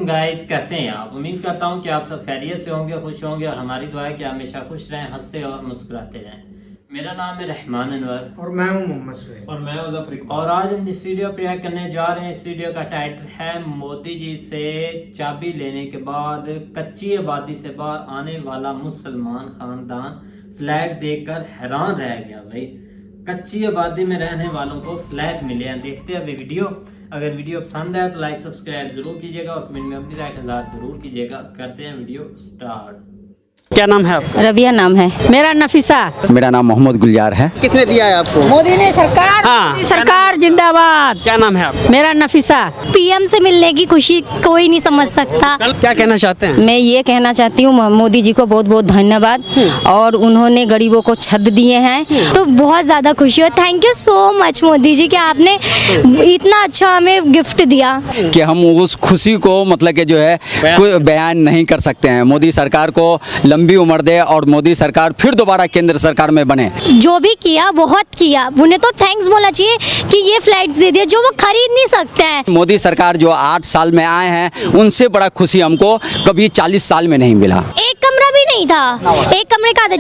Guys, कैसे हैं आप। उम्मीद करता हूं कि आप सब खैरियत से होंगे, खुश होंगे और हमारी दुआ है कि हमेशा खुश रहें, हंसते और मुस्कुराते रहें। मेरा नाम है रहमान अनवर और मैं हूं मोहम्मद सुहेल और मैं ज़फर इकबाल। और आज हम जिस वीडियो पर रिएक्ट करने जा रहे हैं, इस वीडियो का टाइटल है मोदी जी से चाबी लेने के बाद कच्ची आबादी से बाहर आने वाला मुसलमान खानदान फ्लैट देखकर हैरान रह गया। भाई, कच्ची आबादी में रहने वालों को फ्लैट मिले हैं। देखते हैं अभी वीडियो। अगर वीडियो पसंद आए तो लाइक सब्सक्राइब जरूर कीजिएगा और कमेंट में अपनी राय का इज़हार जरूर कीजिएगा। करते हैं वीडियो स्टार्ट। क्या नाम है आपका? रबिया नाम है। मेरा नफीसा। मेरा नाम मोहम्मद गुलजार है। किसने दिया है आपको? मोदी ने सरकार। हाँ। मोदी सरकार जिंदाबाद। क्या नाम है आपका? मेरा नफीसा। पीएम से मिलने की खुशी कोई नहीं समझ सकता। क्या कहना चाहते हैं? मैं ये कहना चाहती हूँ मोदी जी को बहुत बहुत धन्यवाद, और उन्होंने गरीबों को छत दिए हैं। तो बहुत ज्यादा खुशी हो। Thank you so much Modi ji कि आपने इतना अच्छा हमें गिफ्ट दिया कि हम उस खुशी को मतलब कि जो है कोई बयान नहीं कर सकते हैं। मोदी सरकार को लंबी उम्र दे और मोदी सरकार फिर दोबारा केंद्र सरकार में बने। जो भी किया बहुत किया। उन्हें तो थैंक्स बोलना चाहिए कि ये फ्लैट्स दे दिए जो वो खरीद नहीं सकते हैं। मोदी सरकार जो 8 साल में आए हैं, उनसे बड़ा खुशी हमको कभी 40 साल में नहीं मिला। एक कमरा भी नहीं था। एक कमरे का था।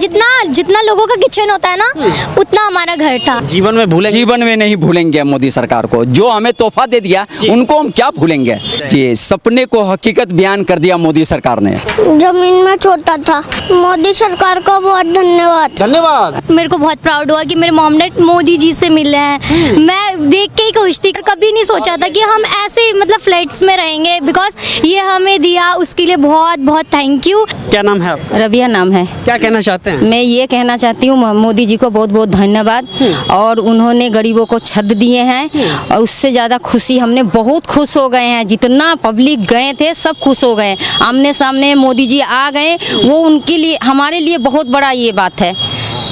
जितना लोगों का किचन होता है ना, उतना हमारा घर था। जीवन में भूलेंगे? जीवन में नहीं भूलेंगे मोदी सरकार को। जो हमें तोहफा दे दिया उनको हम क्या भूलेंगे। जी, सपने को हकीकत बयान कर दिया मोदी सरकार ने। जमीन में छोटा था। मोदी सरकार को बहुत धन्यवाद। धन्यवाद। मेरे को बहुत प्राउड हुआ कि मेरे मॉम ने मोदी जी से मिले हैं। मैं देख के ही खुश थी। कभी नहीं सोचा था कि हम ऐसे मतलब फ्लैट्स में रहेंगे। बिकॉज ये हमें दिया, उसके लिए बहुत बहुत थैंक यू। क्या नाम है आपका? रबिया नाम है। क्या कहना चाहते हैं? मैं ये कहना चाहती हूँ मोदी जी को बहुत बहुत धन्यवाद, और उन्होंने गरीबों को छत दिए हैं। और उससे ज़्यादा खुशी, हमने बहुत खुश हो गए हैं। जितना पब्लिक गए थे सब खुश हो गए। आमने सामने मोदी जी आ गए, वो उनके लिए हमारे लिए बहुत बड़ा ये बात है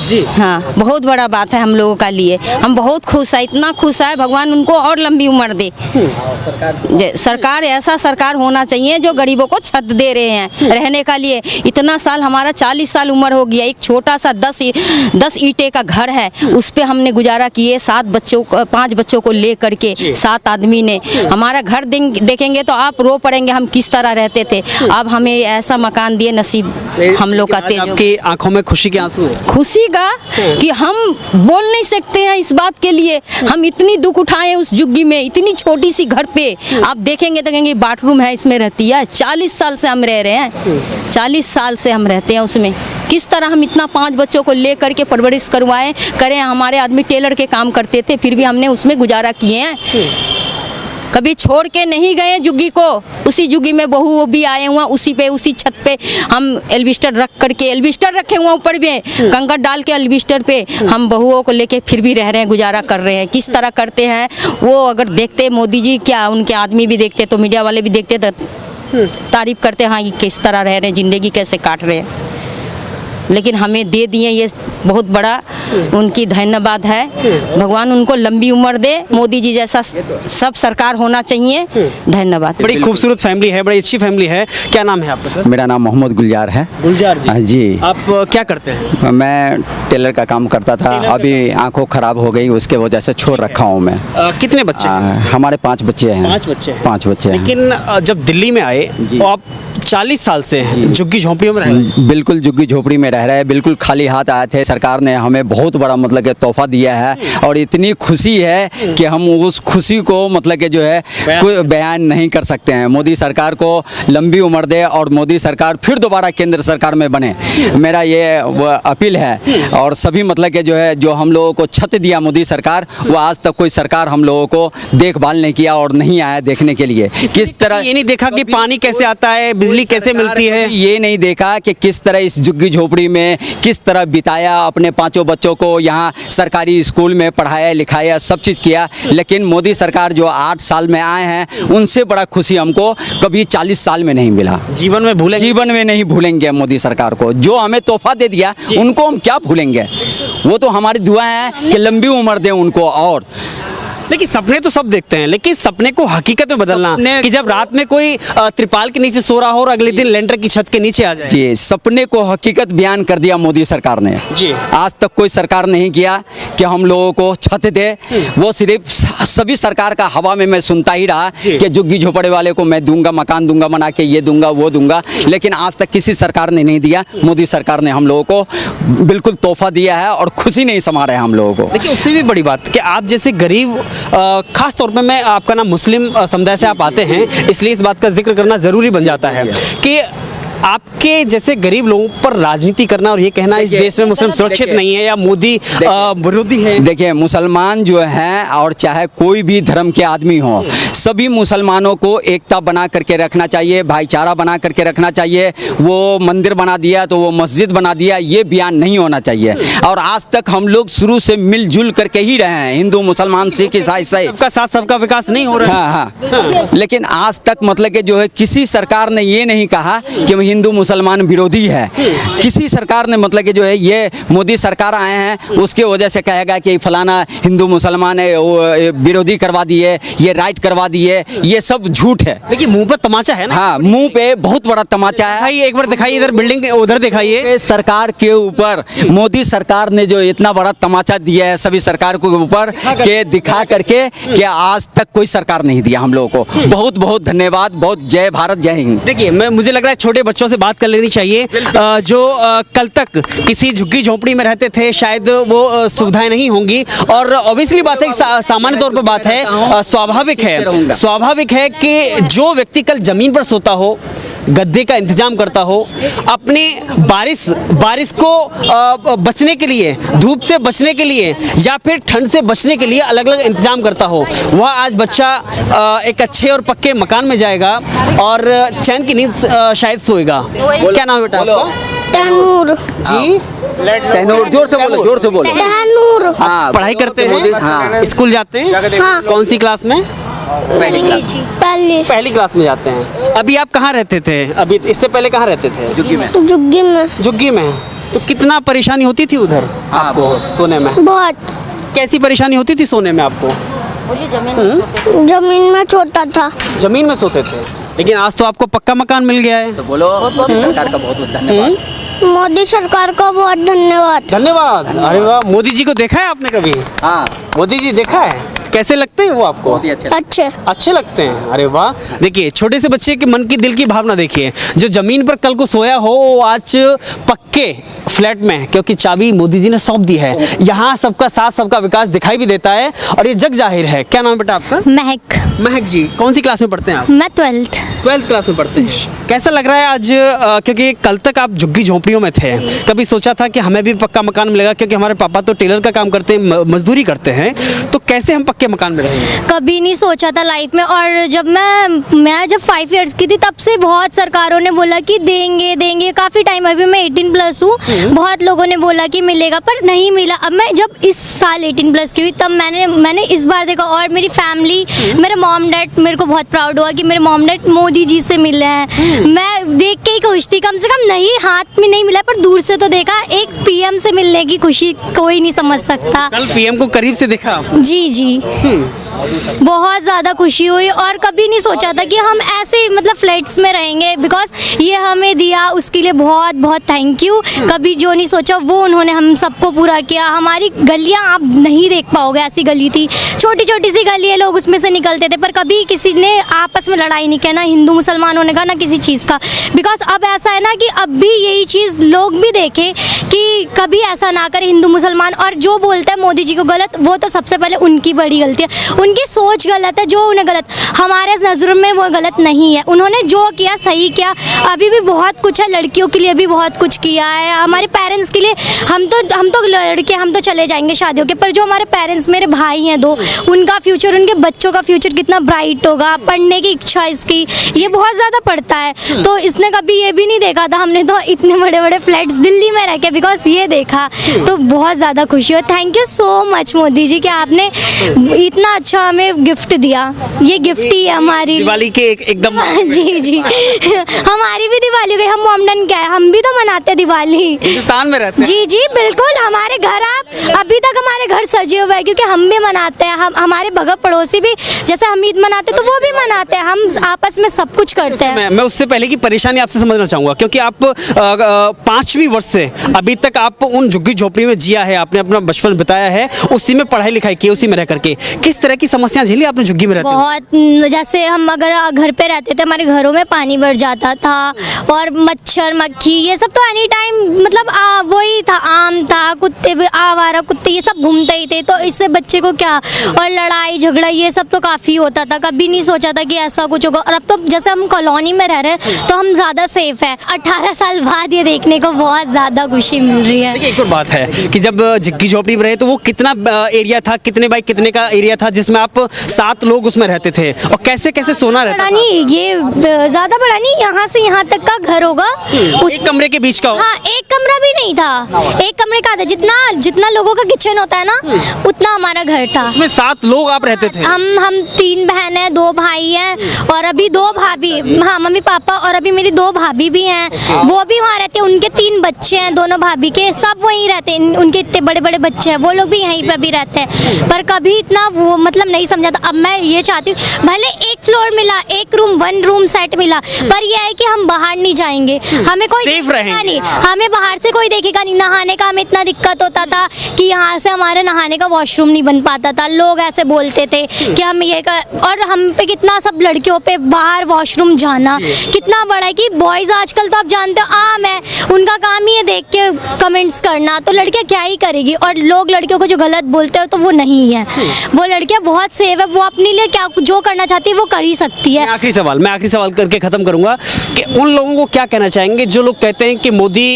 जी। हाँ, बहुत बड़ा बात है हम लोगों का लिए। हम बहुत खुश है, इतना खुश है, भगवान उनको और लंबी उम्र दे। सरकार ऐसा सरकार होना चाहिए जो गरीबों को छत दे रहे हैं रहने का लिए। इतना साल, हमारा 40 साल उम्र हो गया। एक छोटा सा 10 ईंटे का घर है, उस पे हमने गुजारा किए। 5 बच्चों को ले करके 7 आदमी ने। हमारा घर देखेंगे तो आप रो पड़ेंगे हम किस तरह रहते थे। अब हमें ऐसा मकान दिए, नसीब हम लोग का तेज। आपकी आंखों में खुशी के आंसू हैं? खुशी का कि हम बोल नहीं सकते हैं इस बात के लिए। हम इतनी दुख उठाए उस जुग्गी में, इतनी छोटी सी घर पे। आप देखेंगे तो कहेंगे बाथरूम है, इसमें रहती है। 40 साल से हम रह रहे हैं। 40 साल से हम रहते हैं उसमें। किस तरह हम इतना 5 बच्चों को ले करके परवरिश करें। हमारे आदमी टेलर के काम करते थे, फिर भी हमने उसमें गुजारा किए हैं। कभी छोड़ के नहीं गए जुग्गी को। उसी जुग्गी में बहू वो भी आए हुए, उसी छत पे हम एल्बिस्टर रखे हुए ऊपर में कंकड़ डाल के एल्बिस्टर पे हम बहुओं को लेके फिर भी रह रहे हैं, गुजारा कर रहे हैं। किस तरह करते हैं वो, अगर देखते मोदी जी, क्या उनके आदमी भी देखते तो मीडिया वाले भी देखते तो तारीफ करते, हाँ ये किस तरह रह रहे हैं, ज़िंदगी कैसे काट रहे हैं। लेकिन हमें दे दिए, ये बहुत बड़ा उनकी धन्यवाद है। भगवान उनको लंबी उम्र दे। मोदी जी जैसा सब सरकार होना चाहिए। धन्यवाद। बड़ी खूबसूरत फैमिली है, बड़ी अच्छी फैमिली है। क्या नाम है आपका सर? मेरा नाम मोहम्मद गुलजार है। गुलजार जी। जी। आप क्या करते हैं? मैं टेलर का काम करता था। अभी आंखों खराब हो गई, उसके वजह से छोड़ रखा हूँ मैं। कितने बच्चे हैं? हमारे 5 बच्चे हैं। 5 बच्चे हैं। 5 बच्चे हैं। लेकिन जब दिल्ली में आए तो आप 40 साल से झुग्गी झोंपड़ियों में रह रहे हैं? बिल्कुल झुग्गी झोपड़ी में रह रहे हैं। बिल्कुल खाली हाथ आए थे। सरकार ने हमें बहुत बड़ा मतलब कि तोहफा दिया है, और इतनी खुशी है कि हम उस खुशी को मतलब कि जो है कोई बयान नहीं कर सकते हैं। मोदी सरकार को लंबी उम्र दे और मोदी सरकार फिर दोबारा केंद्र सरकार में बने। मेरा ये अपील है। और सभी मतलब कि जो है, जो हम लोगों को छत दिया मोदी सरकार, वो आज तक कोई सरकार हम लोगों को देखभाल नहीं किया और नहीं आया देखने के लिए। किस तरह ये नहीं देखा कि पानी कैसे आता है, बिजली कैसे मिलती है। ये नहीं देखा कि किस तरह इस झुग्गी झोपड़ी में किस तरह बिताया। अपने 5 बच्चों को यहाँ सरकारी स्कूल में पढ़ाया लिखाया, सब चीज़ किया। लेकिन मोदी सरकार जो 8 साल में आए हैं, उनसे बड़ा खुशी हमको कभी 40 साल में नहीं मिला। जीवन में भूलेंगे? जीवन में नहीं भूलेंगे मोदी सरकार को। जो हमें तोहफा दे दिया उनको हम क्या भूलेंगे। वो तो हमारी दुआ है कि लंबी उम्र दें उनको। और लेकिन सपने तो सब देखते हैं, लेकिन सपने को हकीकत में बदलना, कि जब रात में कोई त्रिपाल के नीचे सो रहा हो और अगले दिन लेंटर की छत के नीचे आ जाए। जी, सपने को हकीकत बयान कर दिया मोदी सरकार ने। जी। आज तक कोई सरकार नहीं किया कि हम लोगों को छत दे। वो सिर्फ सभी सरकार का हवा में मैं सुनता ही रहा कि झुग्गी झोपड़े वाले को मैं दूंगा, मकान दूंगा बना के, ये दूंगा वो दूंगा, लेकिन आज तक किसी सरकार ने नहीं दिया। मोदी सरकार ने हम लोगों को बिल्कुल तोहफा दिया है और खुशी नहीं समा रहे हम लोगों को। देखिए, उससे भी बड़ी बात कि आप जैसे गरीब, खास तौर पे मैं आपका नाम मुस्लिम समुदाय से आप आते हैं, इसलिए इस बात का जिक्र करना ज़रूरी बन जाता है कि आपके जैसे गरीब लोगों पर राजनीति करना और ये कहना इस देश में मुस्लिम सुरक्षित नहीं है या मोदी विरोधी है। देखिए, मुसलमान जो हैं और चाहे कोई भी धर्म के आदमी हो, सभी मुसलमानों को एकता बना करके रखना चाहिए, भाईचारा बना करके रखना चाहिए। वो मंदिर बना दिया तो वो मस्जिद बना दिया, ये बयान नहीं होना चाहिए। और आज तक हम लोग शुरू से मिलजुल करके ही रहे हैं, हिंदू मुसलमान सिख ईसाई सही, सबका साथ सबका विकास नहीं हो रहा है। हाँ। लेकिन आज तक मतलब कि जो है किसी सरकार ने ये नहीं कहा कि हिंदू मुसलमान विरोधी है। किसी सरकार ने मतलब कि जो है, ये मोदी सरकार आए हैं उसके वजह से कहेगा कि फलाना हिंदू मुसलमान है विरोधी करवा दिए, ये राइट करवा दिए, ये सब झूठ है। देखिए, मुंह पर तमाचा है ना। हाँ, मुंह पे बहुत बड़ा तमाचा है। एक बार दिखाइए, इधर बिल्डिंग उधर दिखाइए। सरकार के ऊपर मोदी सरकार ने जो इतना बड़ा तमाचा दिया है सभी सरकार के ऊपर के दिखा करके कि आज तक कोई सरकार नहीं दिया हम लोगों को। बहुत बहुत धन्यवाद, बहुत जय भारत, जय हिंद। देखिए, मुझे लग रहा है छोटे बच्चों से बात कर लेनी चाहिए जो कल तक किसी झुग्गी झोंपड़ी में रहते थे, शायद वो सुविधाएं नहीं होंगी। और ऑब्वियसली बात है, सामान्य तौर पर बात है, स्वाभाविक है कि जो व्यक्ति कल जमीन पर सोता हो, गद्दे का इंतजाम करता हो, अपने बारिश को बचने के लिए, धूप से बचने के लिए या फिर ठंड से बचने के लिए अलग अलग इंतजाम करता हो, वह आज बच्चा एक अच्छे और पक्के मकान में जाएगा और चैन की नींद शायद सोएगा। क्या नाम है बेटा आपका? तैनूर। जी, तैनूर, जोर से बोलो, जोर से बोलो। तैनूर। हाँ, पढ़ाई करते हैं? हाँ। स्कूल जाते हैं? हाँ। कौन सी क्लास में? पहली क्लास में जाते हैं। अभी आप कहाँ रहते थे? अभी इससे पहले कहाँ रहते थे? झुग्गी में। तो कितना परेशानी होती थी उधर आपको सोने में? बहुत। कैसी परेशानी होती थी सोने में आपको? जमीन में छोटा था। जमीन में सोते थे, लेकिन आज तो आपको पक्का मकान मिल गया है। तो बोलो सरकार का बहुत बहुत धन्यवाद। मोदी सरकार का बहुत धन्यवाद। धन्यवाद। अरे वाह, मोदी जी को देखा है आपने कभी? हाँ, मोदी जी देखा है? कैसे लगते हैं वो आपको? बहुत ही अच्छे। अच्छे लगते हैं। अरे वाह, देखिए, छोटे से बच्चे के मन की दिल की भावना देखिए, जो जमीन पर कल को सोया हो वो आज पक्के फ्लैट में, क्योंकि चाबी मोदी जी ने सौंप दी है। यहाँ सबका साथ सबका विकास दिखाई भी देता है और ये जग जाहिर है। क्या नाम है बेटा आपका? महक जी। कौन सी क्लास में पढ़ते हैं आप? मैं 12th क्लास में पढ़ते हैं। कैसा लग रहा है आज, क्योंकि कल तक आप झुग्गी झोंपड़ियों में थे, कभी सोचा था कि हमें भी पक्का मकान मिलेगा? क्योंकि हमारे पापा तो टेलर का काम करते हैं, मजदूरी करते हैं, तो कैसे हम पक्के मकान में रहेंगे? कभी नहीं सोचा था लाइफ में। और जब मैं जब 5 इयर्स की थी, तब से बहुत सरकारों ने बोला कि देंगे काफ़ी टाइम। अभी मैं 18+ हूँ, बहुत लोगों ने बोला कि मिलेगा, पर नहीं मिला। अब मैं जब इस साल 18+ की हुई, तब मैंने इस बार देखा। और मेरी फैमिली, मेरे मॉम डैड, मेरे को बहुत प्राउड हुआ कि मेरे मॉम डैड मोदी जी से मिले हैं। मैं देख के ही खुश थी, कम से कम नहीं हाथ में नहीं मिला पर दूर से तो देखा। एक पीएम से मिलने की खुशी कोई नहीं समझ सकता। कल पीएम को करीब से देखा? जी बहुत ज़्यादा खुशी हुई। और कभी नहीं सोचा था कि हम ऐसे मतलब फ्लैट्स में रहेंगे, बिकॉज ये हमें दिया, उसके लिए बहुत बहुत थैंक यू। कभी जो नहीं सोचा वो उन्होंने हम सबको पूरा किया। हमारी गलियां आप नहीं देख पाओगे, ऐसी गली थी, छोटी छोटी सी गली है, लोग उसमें से निकलते थे, पर कभी किसी ने आपस में लड़ाई नहीं किया, ना हिंदू मुसलमानों ने कहा, ना किसी चीज़ का। बिकॉज अब ऐसा है ना कि अब भी यही चीज़ लोग भी देखें कि कभी ऐसा ना करे हिंदू मुसलमान। और जो बोलता है मोदी जी को गलत, वो तो सबसे पहले उनकी बड़ी गलती है, उनकी सोच गलत है, जो उन्हें गलत। हमारे नज़र में वो गलत नहीं है, उन्होंने जो किया सही किया। अभी भी बहुत कुछ है, लड़कियों के लिए भी बहुत कुछ किया है, हमारे पेरेंट्स के लिए। हम तो लड़के, हम तो चले जाएंगे शादियों के, पर जो हमारे पेरेंट्स, मेरे भाई हैं 2, उनका फ्यूचर, उनके बच्चों का फ्यूचर कितना ब्राइट होगा, पढ़ने की इच्छा इसकी, ये बहुत ज़्यादा पड़ता है। तो इसने कभी ये भी नहीं देखा था, हमने तो इतने बड़े बड़े फ्लैट्स दिल्ली में रह के बिकॉज ये देखा, तो बहुत ज़्यादा खुशी हो। Thank you so much Modi ji कि आपने इतना अच्छा हमें गिफ्ट दिया। ये गिफ्ट गिफ्ट ही है हमारी। दिवाली के एकदम जी जी हमारी भी दिवाली हो गई। हम मोमडन क्या है, हम भी तो मनाते हैं दिवाली। हिंदुस्तान में रहते हैं। जी जी बिल्कुल, हमारे घर आप अभी तक हमारे घर सजे हुए हैं क्योंकि हम भी मनाते हैं। हम हमारे बगल पड़ोसी भी जैसे हम ईद मनाते हैं तो वो भी मनाते हैं। हम आपस में सब कुछ करते हैं। मैं उससे पहले की परेशानी आपसे समझना चाहूंगा, क्योंकि आप 5वीं वर्ष से अभी तक आप उन झुग्गी झोपड़ी में जिया है, आपने अपना बचपन बिताया है, उसी में पढ़ाई लिखाई की, उसी में रह करके किस तरह की समस्या झेली आपने झुग्गी में रहते हुए? बहुत, जैसे हम अगर घर पे रहते थे हमारे घरों में पानी भर जाता था और मच्छर मक्खी ये सब तो एनी टाइम मतलब वही था, आम था, कुत्ते भी, आवारा कुत्ते ये सब घूमते ही थे, तो इससे बच्चे को क्या, और लड़ाई झगड़ा ये सब तो काफ़ी होता था। कभी नहीं सोचा था कि ऐसा कुछ होगा। और अब तो जैसे हम कॉलोनी में रह रहे हैं तो हम ज़्यादा सेफ है। 18 साल बाद ये देखने को बहुत ज़्यादा खुशी मिल रही है। देखिए एक और बात है कि जब झुग्गी झोपड़ी में रहे तो वो कितना एरिया था, कितने बाई कितने का एरिया था जिसमें आप 7 लोग उसमें रहते थे, और कैसे कैसे सोना रहता बड़ा था? नहीं, ये ज़्यादा बड़ा नहीं, यहाँ से यहाँ तक का घर होगा। एक कमरे के बीच का हो? हाँ, एक कमरा भी नहीं था, एक कमरे का था। जितना लोगों का किचन होता है ना उतना हमारा घर था। उसमें 7 लोग आप रहते थे? हम 3 बहन हैं, 2 भाई हैं और अभी 2 भाभी। हाँ, मम्मी पापा और अभी मेरी 2 भाभी भी हैं, वो भी वहाँ रहते हैं। उनके 3 बच्चे हैं, दोनों भाभी के, सब वहीं रहते हैं। उनके इतने बड़े बड़े बच्चे हैं, वो लोग भी यहीं पे भी रहते हैं। पर कभी इतना वो मतलब नहीं समझा था। अब मैं ये चाहती हूँ भले एक फ्लोर मिला, एक रूम 1 रूम सेट मिला, पर यह है कि हम बाहर नहीं जाएंगे, हमें कोई सेफ रहेंगे। नहीं, हमें बाहर से कोई देखेगा नहीं। नहाने का हमें इतना दिक्कत होता था कि यहाँ से हमारे नहाने का वॉशरूम नहीं बन पाता था। लोग ऐसे बोलते थे कि हम ये और हम पे कितना सब लड़कियों पे बाहर वॉशरूम जाना कितना बड़ा है कि बॉयज़ आजकल तो आप जानते हो आम है, उनका काम ही है देख के कमेंट्स करना, तो लड़कियाँ क्या ही करेगी। और लोग लड़कियों को जो गलत बोलते हो तो वो नहीं है, वो लड़कियाँ बहुत सेफ है, वो अपने लिए क्या जो करना चाहती है वो कर ही सकती है। मैं आखिरी सवाल करके खत्म करूंगा कि उन लोगों को क्या कहना चाहेंगे जो लोग कहते हैं कि मोदी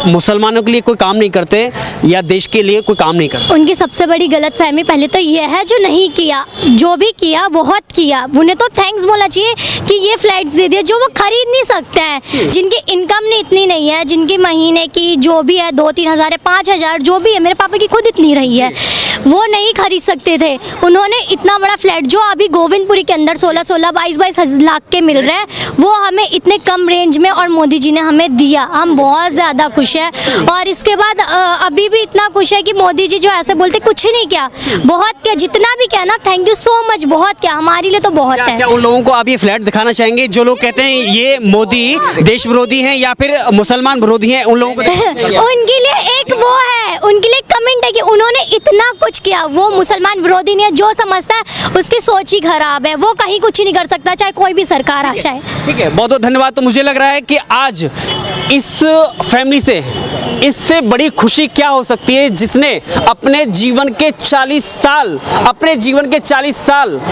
मुसलमानों के लिए कोई काम नहीं करते या देश के लिए कोई काम नहीं करते? उनकी सबसे बड़ी गलतफहमी पहले तो ये है जो नहीं किया, जो भी किया बहुत किया। उन्हें तो थैंक्स बोलना चाहिए कि ये फ्लैट्स दे दिए जो वो खरीद नहीं सकते हैं, जिनकी इनकम नहीं इतनी नहीं है, जिनकी महीने की जो भी है 2-3 हज़ार है, 5 हज़ार जो भी है, मेरे पापा की खुद इतनी रही है, वो नहीं खरीद सकते थे। उन्होंने इतना बड़ा फ्लैट जो अभी गोविंदपुरी के अंदर 16-16, 22-22 लाख के मिल रहे हैं, वो हमें इतने कम रेंज में और मोदी जी ने हमें दिया। हम बहुत ज़्यादा खुश है। और इसके बाद अभी भी इतना खुश है कि मोदी जी जो ऐसे बोलते कुछ ही नहीं किया, बहुत किया, जितना भी किया ना, थैंक यू सो मच, बहुत किया, हमारे लिए तो बहुत है। क्या उन लोगों को आप ये फ्लैट दिखाना चाहेंगे जो लोग कहते हैं ये मोदी देश विरोधी हैं या फिर मुसलमान विरोधी हैं? उन लोगों को उनके लिए एक वो है, उनके लिए कमेंट है कि उन्होंने इतना कुछ किया, वो मुसलमान विरोधी नहीं है। जो समझता है उसकी सोच ही खराब है, वो कहीं कुछ ही नहीं कर सकता, चाहे कोई भी सरकार आ जाए। ठीक है, बहुत बहुत धन्यवाद। तो मुझे लग रहा है कि आज इस फैमिली से इससे बड़ी खुशी क्या हो सकती है जिसने अपने जीवन के 40 साल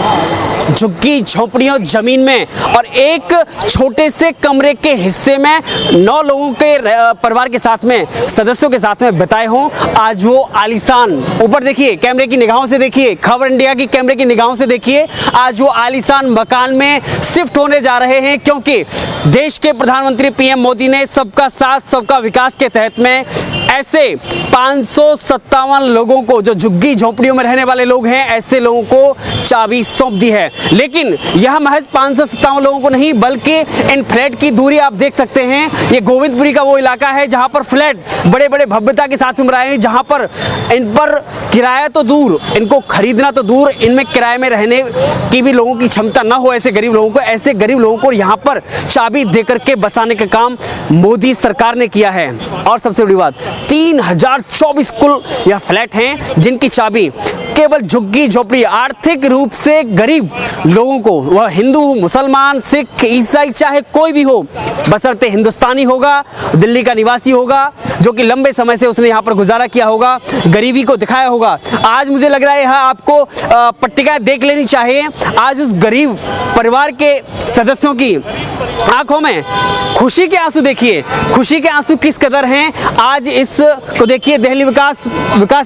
झुग्गी झोपड़ियों जमीन में और एक छोटे से कमरे के हिस्से में 9 लोगों के परिवार के साथ में, सदस्यों के साथ में बिताए हों। आज वो आलीशान, ऊपर देखिए कैमरे की निगाहों से देखिए, खबर इंडिया की कैमरे की निगाहों से देखिए, आज वो आलीशान मकान में शिफ्ट होने जा रहे हैं, क्योंकि देश के प्रधानमंत्री पीएम मोदी ने सबका साथ सबका विकास के तहत में ऐसे 557 लोगों को, जो झुग्गी झोपड़ियों में रहने वाले लोग हैं, ऐसे लोगों को चाबी सौंप दी है। लेकिन यह महज 557 लोगों को नहीं, बल्कि इन फ्लैट की दूरी आप देख सकते हैं। ये गोविंदपुरी का वो इलाका है जहां पर फ्लैट बड़े बड़े भव्यता के साथ उमड़ रहे हैं, जहां पर इन पर किराया तो दूर, इनको खरीदना तो दूर, इनमें किराए में रहने की भी लोगों की क्षमता ना हो। ऐसे गरीब लोगों को यहाँ पर चाबी देकर के बसाने का काम मोदी सरकार ने किया है। और सबसे बड़ी बात, 3024 कुल यह फ्लैट हैं जिनकी चाबी केवल झुग्गी झोपड़ी आर्थिक रूप से गरीब लोगों को, वह हिंदू, मुसलमान, सिख, ईसाई, चाहे कोई भी हो, बशर्ते हिंदुस्तानी होगा, दिल्ली का निवासी होगा, जो कि लंबे समय से उसने यहाँ पर गुजारा किया होगा, गरीबी को दिखाया होगा। आज मुझे लग रहा है यहाँ आपको पट्टिकाएं देख लेनी चाहिए। आज उस गरीब परिवार के सदस्यों की आंखों में खुशी के आंसू देखिए, खुशी के आंसू किस कदर हैं। आज इस को देखिए, दिल्ली विकास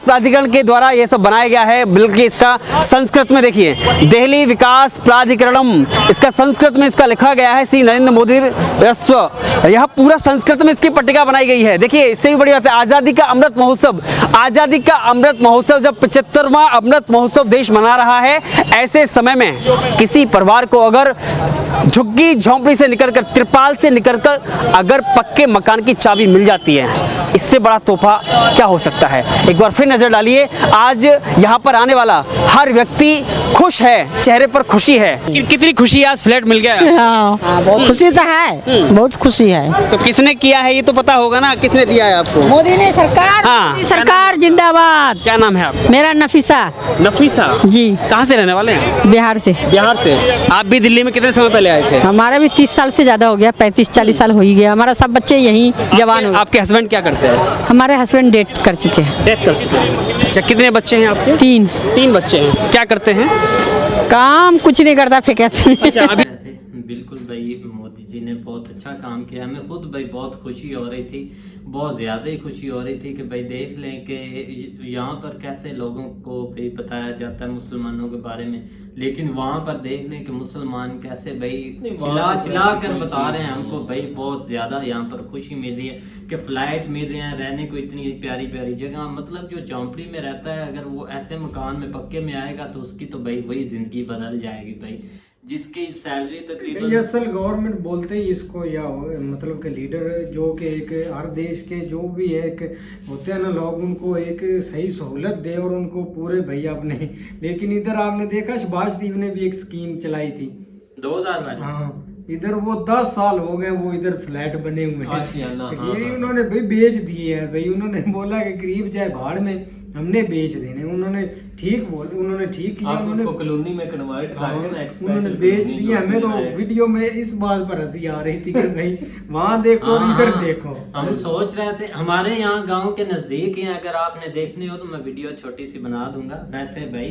प्राधिकरण के द्वारा ये सब बनाया गया है, है, बल्कि इसका संस्कृत में देखिए, दिल्ली विकास प्राधिकरणम, इसका संस्कृत में इसका लिखा गया है श्री नरेंद्र मोदी रस्व। यह पूरा संस्कृत में इसकी पट्टिका बनाई गई है। देखिए, इससे भी बड़ी बात है, आज़ादी का अमृत महोत्सव, आज़ादी का अमृत महोत्सव, जब 75वां अमृत महोत्सव देश मना रहा है, ऐसे समय में किसी परिवार को अगर झुग्गी झोंपड़ी से निकलकर, त्रिपाल से निकलकर अगर पक्के मकान की चाबी मिल जाती है, इससे बड़ा तोहफा क्या हो सकता है। एक बार फिर नजर डालिए, आज यहाँ पर आने वाला हर व्यक्ति खुश है, चेहरे पर खुशी है। कितनी खुशी है, आज फ्लैट मिल गया। हाँ, बहुत खुशी तो है, बहुत खुशी है। तो किसने किया है ये तो पता होगा ना, किसने दिया है आपको? मोदी ने सरकार। हाँ। मोदी सरकार जिंदाबाद। क्या नाम है आप? मेरा नफीसा नफीसा जी। कहाँ से रहने वाले हैं? बिहार से। बिहार से। आप भी दिल्ली में कितने समय पहले आए थे? हमारा भी 30 साल से ज्यादा हो गया, 35-40 साल हो ही गया। हमारा सब बच्चे यहीं जवान हो। आपके हस्बैंड क्या करते हैं? हमारे हस्बैंड डेट कर चुके हैं। डेथ कर चुके हैं। अच्छा, कितने बच्चे हैं आपके? 3। 3 बच्चे हैं। क्या करते हैं? काम कुछ नहीं करता, फेंकते। अच्छा, अभी बिल्कुल भाई, मोदी जी ने बहुत अच्छा काम किया। हमें खुद भाई बहुत खुशी हो रही थी, बहुत ज़्यादा ही खुशी हो रही थी कि भाई देख लें कि यहाँ पर कैसे लोगों को भाई बताया जाता है मुसलमानों के बारे में, लेकिन वहाँ पर देख लें कि मुसलमान कैसे भाई चिल्ला कर बता रहे हैं हमको। भाई बहुत ज़्यादा यहाँ पर खुशी मिल रही है कि फ़्लाइट मिल रहे हैं, रहने को इतनी प्यारी प्यारी जगह। मतलब जो झोंपड़ी में रहता है, अगर वो ऐसे मकान में पक्के में आएगा तो उसकी तो भाई वही ज़िंदगी बदल जाएगी भाई, जिसकी सैलरी तकरीबन। ये असल गवर्नमेंट बोलते ही इसको, या मतलब के लीडर जो कि एक हर देश के जो भी है एक होते हैं ना लोग, उनको एक सही सहूलत दे और उनको पूरे भैया अपने। लेकिन इधर आपने देखा सुभाष देव ने भी एक स्कीम चलाई थी 2000 में। हाँ, इधर वो 10 साल हो गए वो इधर फ्लैट बने हुए हैं। हाँ, ये उन्होंने भाई बेच दिए हैं भाई। उन्होंने बोला कि गरीब जाए भाड़ में, हमने बेच देने। उन्होंने ठीक किया। उन्होंने कॉलोनी में कन्वर्ट करके ना उन्होंने बेच दिया। हमें तो वीडियो में इस बात पर हंसी आ रही थी कि भाई वहाँ देखो और इधर देखो। हम सोच रहे थे, हमारे यहाँ गांव के नजदीक ही, अगर आपने देखनी हो तो मैं वीडियो छोटी सी बना दूंगा, वैसे भाई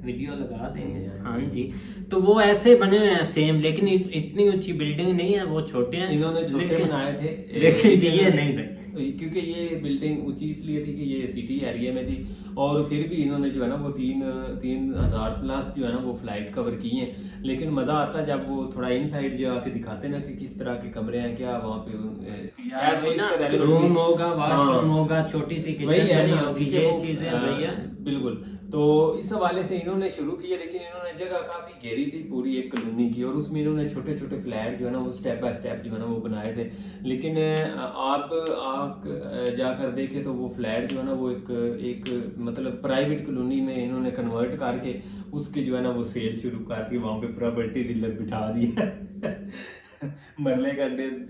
वीडियो लगा देंगे। हाँ जी, तो वो ऐसे बने हुए हैं सेम, लेकिन इतनी ऊंची बिल्डिंग नहीं है, वो छोटे हैं। इन्होंने छोटे बनाए थे, लेकिन ये नहीं भाई, क्योंकि ये बिल्डिंग ऊंची इसलिए थी कि ये सिटी एरिया में थी, और फिर भी इन्होंने जो है ना वो 3000 प्लस जो है ना वो फ्लाइट कवर की हैं। लेकिन मज़ा आता जब वो थोड़ा इनसाइड जो आके दिखाते ना कि किस तरह के कमरे हैं, क्या वहाँ पे शायद रूम होगा, वॉशरूम होगा, छोटी सी किचन बनी होगी, ये चीजें भैया। बिल्कुल, तो इस हवाले से इन्होंने शुरू किया। लेकिन इन्होंने जगह काफ़ी घेरी थी पूरी एक कॉलोनी की, और उसमें इन्होंने छोटे छोटे फ्लैट जो है ना वो स्टेप बाय स्टेप जो है ना वो बनाए थे। लेकिन आप जाकर देखें तो वो फ्लैट जो है ना वो एक मतलब प्राइवेट कॉलोनी में इन्होंने कन्वर्ट करके उसके जो है ना वो सेल शुरू कर दी, वहाँ पे प्रॉपर्टी डीलर बिठा दिया। मरने का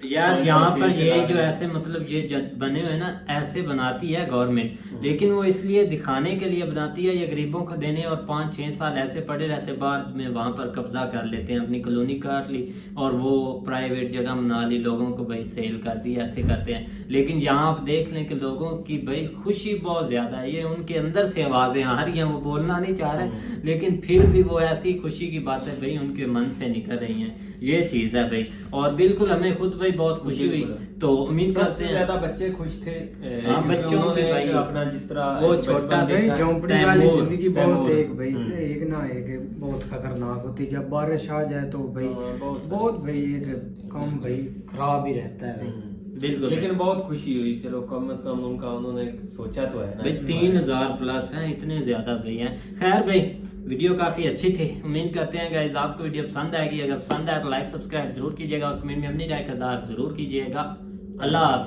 यार यहाँ पर ये जो ऐसे मतलब ये बने हुए ना, ऐसे बनाती है गवर्नमेंट, लेकिन वो इसलिए दिखाने के लिए बनाती है, ये गरीबों को देने, और 5-6 साल ऐसे पड़े रहते, बाद में वहाँ पर कब्जा कर लेते हैं, अपनी कॉलोनी काट ली और वो प्राइवेट जगह बना ली, लोगों को भाई सेल कर दी, ऐसे करते हैं। लेकिन यहाँ आप देख लें कि लोगों की भाई खुशी बहुत ज़्यादा है, ये उनके अंदर से आवाज़ें आ रही हैं, वो बोलना नहीं चाह रहे, लेकिन फिर भी वो ऐसी खुशी की बातें भाई उनके मन से निकल रही हैं, ये चीज़ है भाई। और बिल्कुल हमें खुद भाई बहुत खुशी हुई, तो उम्मीद करते हैं ज्यादा बच्चे खुश थे। हाँ, बच्चों के भाई अपना जिस तरह वो छोटा भाई झोंपड़ी वाली जिंदगी बहुत एक भाई एक ना एक बहुत खतरनाक होती। जब बारिश आ जाए तो भाई बहुत भाई एक कम भाई खराब ही रहता है भाई। बिल्कुल, लेकिन बहुत खुशी हुई, चलो कम से कम उनका उन्होंने सोचा तो है ना भाई 3000 प्लस हैं, इतने ज़्यादा भाई हैं। खैर भाई, वीडियो काफ़ी अच्छी थी, उम्मीद करते हैं गाइस आपको वीडियो पसंद आएगी। अगर पसंद आए तो लाइक सब्सक्राइब जरूर कीजिएगा और कमेंट में अपनी राय का इज़हार जरूर कीजिएगा। अल्लाह हाफ़िज़।